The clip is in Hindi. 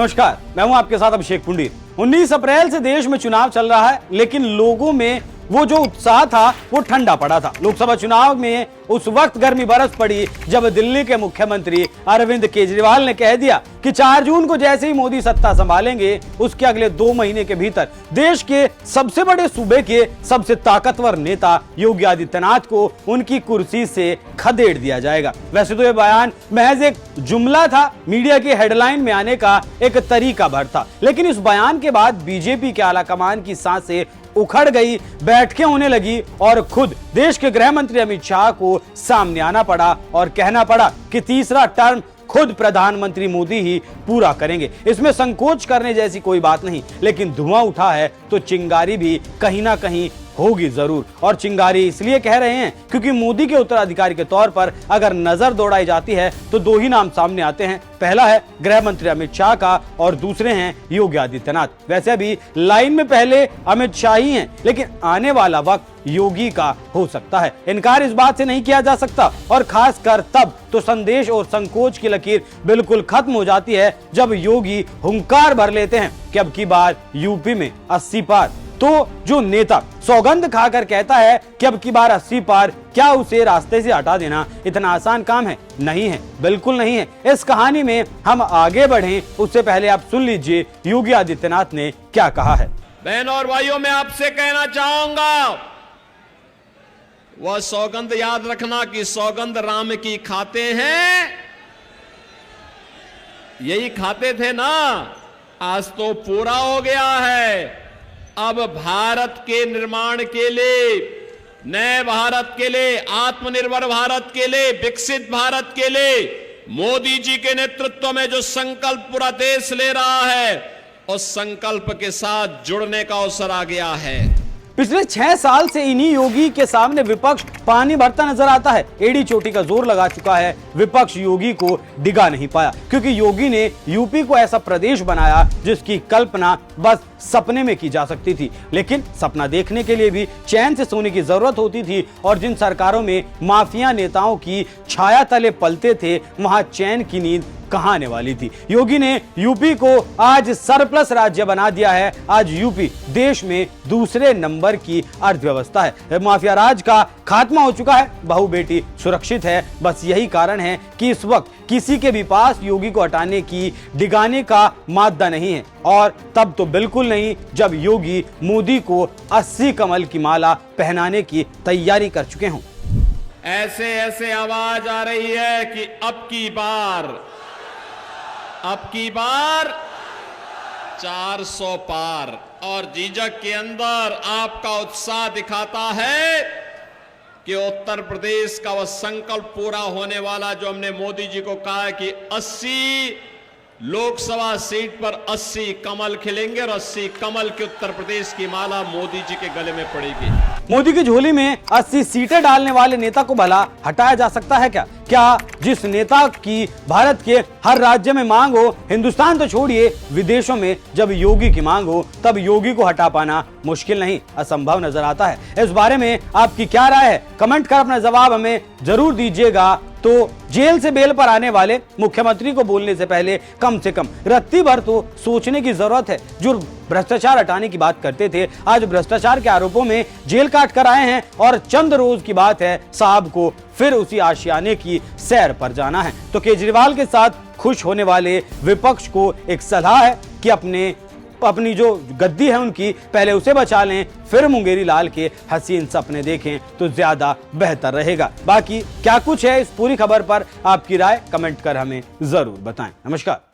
नमस्कार, मैं हूं आपके साथ अभिषेक पुंडीर। 19 अप्रैल से देश में चुनाव चल रहा है, लेकिन लोगों में वो जो उत्साह था वो ठंडा पड़ा था। लोकसभा चुनाव में उस वक्त गर्मी बरस पड़ी जब दिल्ली के मुख्यमंत्री अरविंद केजरीवाल ने कह दिया कि 4 जून को जैसे ही मोदी सत्ता संभालेंगे उसके अगले 2 महीने के भीतर देश के सबसे बड़े सूबे के सबसे ताकतवर नेता योगी आदित्यनाथ को उनकी कुर्सी से खदेड़ दिया जाएगा। वैसे तो यह बयान महज एक जुमला था, मीडिया की हेडलाइन में आने का एक तरीका भर था, लेकिन इस बयान के बाद बीजेपी के आलाकमान की सांसें उखड़ गई, बैठकें होने लगी और खुद देश के गृह मंत्री अमित शाह को सामने आना पड़ा और कहना पड़ा कि तीसरा टर्म खुद प्रधानमंत्री मोदी ही पूरा करेंगे। इसमें संकोच करने जैसी कोई बात नहीं, लेकिन धुआं उठा है तो चिंगारी भी कहीं ना कहीं होगी जरूर। और चिंगारी इसलिए कह रहे हैं क्योंकि मोदी के उत्तराधिकारी के तौर पर अगर नजर दौड़ाई जाती है तो 2 ही नाम सामने आते हैं। पहला है गृह मंत्री अमित शाह का और दूसरे हैं योगी आदित्यनाथ। वैसे अभी लाइन में पहले अमित शाह ही हैं, लेकिन आने वाला वक्त योगी का हो सकता है, इनकार इस बात से नहीं किया जा सकता। और खासकर तब तो संदेश और संकोच की लकीर बिल्कुल खत्म हो जाती है जब योगी हुंकार भर लेते हैं कि अब की बार यूपी में 80 पार। तो जो नेता सौगंध खाकर कहता है कि अब की बार 80 पार, क्या उसे रास्ते से हटा देना इतना आसान काम है? नहीं है, बिल्कुल नहीं है। इस कहानी में हम आगे बढ़ें उससे पहले आप सुन लीजिए योगी आदित्यनाथ ने क्या कहा है। बहनों और भाइयों, मैं आपसे कहना चाहूंगा, वह सौगंध याद रखना कि सौगंध राम की खाते हैं, यही खाते थे ना, आज तो पूरा हो गया है। अब भारत के निर्माण के लिए, नए भारत के लिए, आत्मनिर्भर भारत के लिए, विकसित भारत के लिए मोदी जी के नेतृत्व में जो संकल्प पूरा देश ले रहा है, उस संकल्प के साथ जुड़ने का अवसर आ गया है। पिछले 6 साल से इन्हीं योगी के सामने विपक्ष पानी भरता नजर आता है। एड़ी चोटी का जोर लगा चुका है, विपक्ष योगी को डिगा नहीं पाया, क्योंकि योगी ने यूपी को ऐसा प्रदेश बनाया जिसकी कल्पना बस सपने में की जा सकती थी। लेकिन सपना देखने के लिए भी चैन से सोने की जरूरत होती थी, और जिन सरकारों में माफिया नेताओं की छाया तले पलते थे वहां चैन की नींद कहां आने वाली थी। योगी ने यूपी को आज सरप्लस राज्य बना दिया है। आज यूपी देश में दूसरे नंबर की अर्थव्यवस्था है। माफिया राज का खात्मा हो चुका है, बहू बेटी सुरक्षित है। बस यही कारण है कि इस वक्त किसी के भी पास योगी को हटाने की, डिगाने का मादा नहीं है, और तब तो बिल्कुल नहीं जब योगी मोदी को 80 कमल की माला पहनाने की तैयारी कर चुके हों। ऐसे ऐसे आवाज आ रही है कि अब की बार 400 पार, और झिझक के अंदर आपका उत्साह दिखाता है कि उत्तर प्रदेश का वह संकल्प पूरा होने वाला जो हमने मोदी जी को कहा है कि 80 लोकसभा सीट पर 80 कमल खिलेंगे, और 80 कमल के उत्तर प्रदेश की माला मोदी जी के गले में पड़ेगी। मोदी की झोली में 80 सीटें डालने वाले नेता को भला हटाया जा सकता है क्या? क्या जिस नेता की भारत के हर राज्य में मांग हो, हिंदुस्तान तो छोड़िए विदेशों में जब योगी की मांग हो, तब योगी को हटा पाना मुश्किल नहीं, असंभव नजर आता है। इस बारे में आपकी क्या राय है? कमेंट कर अपना जवाब हमें जरूर दीजिएगा। तो जेल से बेल पर आने वाले मुख्यमंत्री को बोलने से पहले कम से कम रत्ती भर तो सोचने की जरूरत है। जो भ्रष्टाचार हटाने की बात करते थे, आज भ्रष्टाचार के आरोपों में जेल काट कर आए हैं, और चंद रोज की बात है साहब को फिर उसी आशियाने की सैर पर जाना है। तो केजरीवाल के साथ खुश होने वाले विपक्ष को एक सलाह है कि अपनी जो गद्दी है उनकी पहले उसे बचा लें, फिर मुंगेरी लाल के हसीन सपने देखें तो ज्यादा बेहतर रहेगा। बाकी क्या कुछ है इस पूरी खबर पर आपकी राय कमेंट कर हमें जरूर बताएं। नमस्कार।